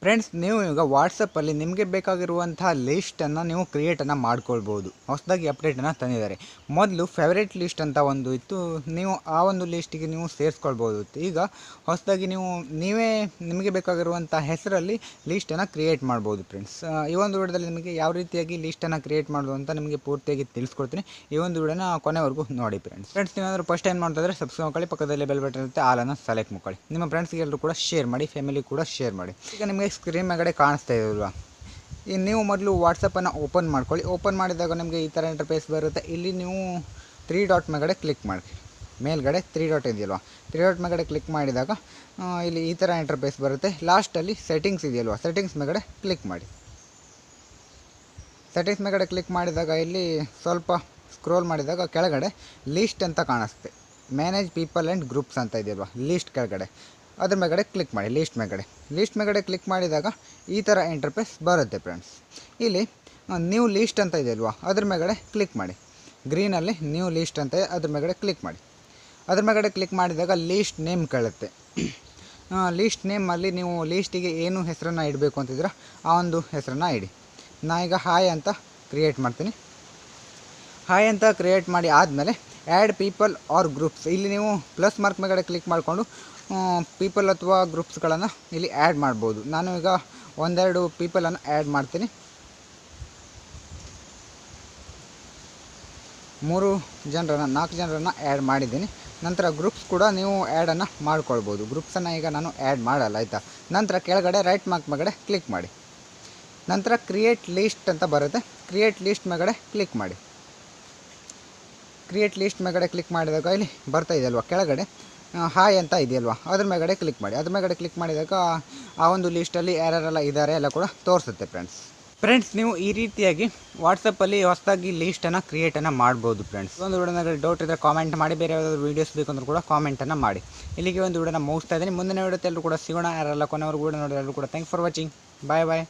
Friends, ನೀವು ಈಗ ವಾಟ್ಸಪ್ಪಲ್ಲಿ ನಿಮಗೆ ಬೇಕಾಗಿರುವಂತಹ ಲಿಸ್ಟನ್ನು ನೀವು ಕ್ರಿಯೇಟನ್ನು ಮಾಡ್ಕೊಳ್ಬೋದು. ಹೊಸದಾಗಿ ಅಪ್ಡೇಟನ್ನು ತಂದಿದ್ದಾರೆ. ಮೊದಲು ಫೇವ್ರೇಟ್ ಲಿಸ್ಟ್ ಅಂತ ಒಂದು ಇತ್ತು, ನೀವು ಆ ಒಂದು ಲಿಸ್ಟಿಗೆ ನೀವು ಸೇರಿಸ್ಕೊಳ್ಬೋದು. ಈಗ ಹೊಸದಾಗಿ ನೀವೇ ನಿಮಗೆ ಬೇಕಾಗಿರುವಂಥ ಹೆಸರಲ್ಲಿ ಲಿಸ್ಟನ್ನು ಕ್ರಿಯೇಟ್ ಮಾಡ್ಬೋದು. ಫ್ರೆಂಡ್ಸ್, ಈ ಒಂದು ವಿಡಿಯೋದಲ್ಲಿ ನಿಮಗೆ ಯಾವ ರೀತಿಯಾಗಿ ಲಿಸ್ಟನ್ನು ಕ್ರಿಯೇಟ್ ಮಾಡೋದು ಅಂತ ನಿಮಗೆ ಪೂರ್ತಿಯಾಗಿ ತಿಳಿಸ್ಕೊಡ್ತೀನಿ. ಈ ಒಂದು ವಿಡಿಯೋನ ಕೊನೆವರೆಗೂ ನೋಡಿ. ಫ್ರೆಂಡ್ಸ್, ನೀವೇನಾದರೂ ಫಸ್ಟ್ ಏನು ಮಾಡ್ತಾಯಿದ್ರೆ ಸಬ್ಸ್ಕ್ರೈಬ್ ಮಾಡ್ಕೊಳ್ಳಿ, ಪಕ್ಕದಲ್ಲಿ ಬೆಲ್ ಬಟನ್ ಇರುತ್ತೆ, ಆಲನ್ನು ಸೆಲೆಕ್ಟ್ ಮಾಡ್ಕೊಳ್ಳಿ. ನಿಮ್ಮ ಫ್ರೆಂಡ್ಸ್ಗೆ ಎಲ್ಲರೂ ಕೂಡ ಶೇರ್ ಮಾಡಿ, ಫ್ಯಾಮಿಲಿ ಕೂಡ ಶೇರ್ ಮಾಡಿ. ಈಗ ನಿಮಗೆ ಸ್ಕ್ರೀನ್ ಮೇಲ್ಗಡೆ ಕಾಣಿಸ್ತಾ ಇದೆಯಲ್ವಾ, ಈಗ ನೀವು ಮೊದಲು ವಾಟ್ಸಪ್ಪನ್ನು ಓಪನ್ ಮಾಡ್ಕೊಳ್ಳಿ. ಓಪನ್ ಮಾಡಿದಾಗ ನಿಮಗೆ ಈ ಥರ ಇಂಟರ್ಫೇಸ್ ಬರುತ್ತೆ. ಇಲ್ಲಿ ನೀವು 3 ಡಾಟ್ ಮೇಲ್ಗಡೆ ಕ್ಲಿಕ್ ಮಾಡಿ. ಮೇಲ್ಗಡೆ 3 ಡಾಟ್ ಇದೆಯಲ್ವಾ, 3 ಡಾಟ್ ಮೇಲ್ಗಡೆ ಕ್ಲಿಕ್ ಮಾಡಿದಾಗ ಇಲ್ಲಿ ಈ ಥರ ಇಂಟರ್ಫೇಸ್ ಬರುತ್ತೆ. ಲಾಸ್ಟಲ್ಲಿ ಸೆಟ್ಟಿಂಗ್ಸ್ ಇದೆಯಲ್ವಾ, ಸೆಟ್ಟಿಂಗ್ಸ್ ಮೇಲ್ಗಡೆ ಕ್ಲಿಕ್ ಮಾಡಿ. ಸೆಟ್ಟಿಂಗ್ಸ್ ಮೇಲ್ಗಡೆ ಕ್ಲಿಕ್ ಮಾಡಿದಾಗ ಇಲ್ಲಿ ಸ್ವಲ್ಪ ಸ್ಕ್ರೋಲ್ ಮಾಡಿದಾಗ ಕೆಳಗಡೆ ಲಿಸ್ಟ್ ಅಂತ ಕಾಣಿಸುತ್ತೆ. ಮ್ಯಾನೇಜ್ ಪೀಪಲ್ ಆ್ಯಂಡ್ ಗ್ರೂಪ್ಸ್ ಅಂತ ಇದೆಯಲ್ವಾ, ಲಿಸ್ಟ್ ಕೆಳಗಡೆ ಅದ್ರ ಮೇಲ್ಗಡೆ ಕ್ಲಿಕ್ ಮಾಡಿ. ಲಿಸ್ಟ್ ಮೇಲ್ಗಡೆ ಕ್ಲಿಕ್ ಮಾಡಿದಾಗ ಈ ಥರ ಇಂಟರ್ಫೇಸ್ ಬರುತ್ತೆ. ಫ್ರೆಂಡ್ಸ್, ಇಲ್ಲಿ ನ್ಯೂ ಲಿಸ್ಟ್ ಅಂತ ಇದೆಯಲ್ವಾ, ಅದ್ರ ಮೇಲ್ಗಡೆ ಕ್ಲಿಕ್ ಮಾಡಿ. ಗ್ರೀನಲ್ಲಿ ನ್ಯೂ ಲಿಸ್ಟ್ ಅಂತ ಅದ್ರ ಮೇಲ್ಗಡೆ ಕ್ಲಿಕ್ ಮಾಡಿ. ಅದ್ರ ಮೇಲ್ಗಡೆ ಕ್ಲಿಕ್ ಮಾಡಿದಾಗ ಲೀಸ್ಟ್ ನೇಮ್ ಕೇಳುತ್ತೆ. ಲೀಸ್ಟ್ ನೇಮಲ್ಲಿ ನೀವು ಲೀಸ್ಟಿಗೆ ಏನು ಹೆಸರನ್ನು ಇಡಬೇಕು ಅಂತಿದ್ರೆ ಆ ಒಂದು ಹೆಸರನ್ನು ಇಡಿ. ನಾ ಈಗ ಹಾಯ್ ಅಂತ ಕ್ರಿಯೇಟ್ ಮಾಡ್ತೀನಿ. ಹಾಯ್ ಅಂತ ಕ್ರಿಯೇಟ್ ಮಾಡಿ ಆದಮೇಲೆ ಆ್ಯಡ್ ಪೀಪಲ್ ಆರ್ ಗ್ರೂಪ್ಸ್, ಇಲ್ಲಿ ನೀವು ಪ್ಲಸ್ ಮಾರ್ಕ್ ಮೇಲ್ಗಡೆ ಕ್ಲಿಕ್ ಮಾಡಿಕೊಂಡು ಪೀಪಲ್ ಅಥವಾ ಗ್ರೂಪ್ಸ್ಗಳನ್ನು ಇಲ್ಲಿ ಆ್ಯಡ್ ಮಾಡ್ಬೋದು. ನಾನು ಈಗ ಒಂದೆರಡು ಪೀಪಲನ್ನು ಆ್ಯಡ್ ಮಾಡ್ತೀನಿ. 4 ಜನರನ್ನು ಆ್ಯಡ್ ಮಾಡಿದ್ದೀನಿ. ನಂತರ ಗ್ರೂಪ್ಸ್ ಕೂಡ ನೀವು ಆ್ಯಡನ್ನು ಮಾಡ್ಕೊಳ್ಬೋದು. ಗ್ರೂಪ್ಸನ್ನು ಈಗ ನಾನು ಆ್ಯಡ್ ಮಾಡಲ್ಲ, ಆಯಿತಾ. ನಂತರ ಕೆಳಗಡೆ ರೈಟ್ ಮಾರ್ಕ್ ಮೇಲ್ಗಡೆ ಕ್ಲಿಕ್ ಮಾಡಿ. ನಂತರ ಕ್ರಿಯೇಟ್ ಲಿಸ್ಟ್ ಅಂತ ಬರುತ್ತೆ. ಕ್ರಿಯೇಟ್ ಲಿಸ್ಟ್ ಮೇಲ್ಗಡೆ ಕ್ಲಿಕ್ ಮಾಡಿ. ಕ್ರಿಯೇಟ್ ಲಿಸ್ಟ್ ಮೇಲ್ಗಡೆ ಕ್ಲಿಕ್ ಮಾಡಿದಾಗ ಇಲ್ಲಿ ಬರ್ತಾ ಇದೆಯಲ್ವ, ಕೆಳಗಡೆ ಹಾಯ್ ಅಂತ ಇದೆಯಲ್ವ, ಅದ್ರ ಮೇಲ್ಗಡೆ ಕ್ಲಿಕ್ ಮಾಡಿ. ಅದ್ರ ಮೇಲ್ಗಡೆ ಕ್ಲಿಕ್ ಮಾಡಿದಾಗ ಆ ಒಂದು ಲಿಸ್ಟಲ್ಲಿ ಯಾರ್ಯಾರೆಲ್ಲ ಇದ್ದಾರೆ ಎಲ್ಲ ಕೂಡ ತೋರಿಸುತ್ತೆ. ಫ್ರೆಂಡ್ಸ್, ನೀವು ಈ ರೀತಿಯಾಗಿ ವಾಟ್ಸಪ್ಪಲ್ಲಿ ಹೊಸದಾಗಿ ಲಿಸ್ಟನ್ನು ಕ್ರಿಯೇಟನ್ನು ಮಾಡ್ಬೋದು. ಫ್ರೆಂಡ್ಸ್, ಒಂದು ವಿಡಿಯೋದಾಗ ಡೌಟ್ ಇದ್ದರೆ ಕಾಮೆಂಟ್ ಮಾಡಿ. ಬೇರೆ ಯಾವ್ದಾದ್ರು ವೀಡಿಯೋಸ್ ಬೇಕಂದ್ರೂ ಕೂಡ ಕಾಮೆಂಟನ್ನು ಮಾಡಿ. ಇಲ್ಲಿಗೆ ಒಂದು ವಿಡಿಯೋನ ಮುಗಿಸ್ತಾ ಇದ್ದೀನಿ. ಮುಂದಿನ ವಿಡಿಯೋದಲ್ಲಿ ಎಲ್ಲರೂ ಕೂಡ ಸಿಗೋಣ. ಯಾರೆಲ್ಲ ಕೊನೆವರೆಗೂ ವಿಡಿಯೋ ನೋಡಿದ್ರೆ ಎಲ್ಲರೂ ಕೂಡ ಥ್ಯಾಂಕ್ಸ್ ಫಾರ್ ವಾಚಿಂಗ್. ಬಾಯ್.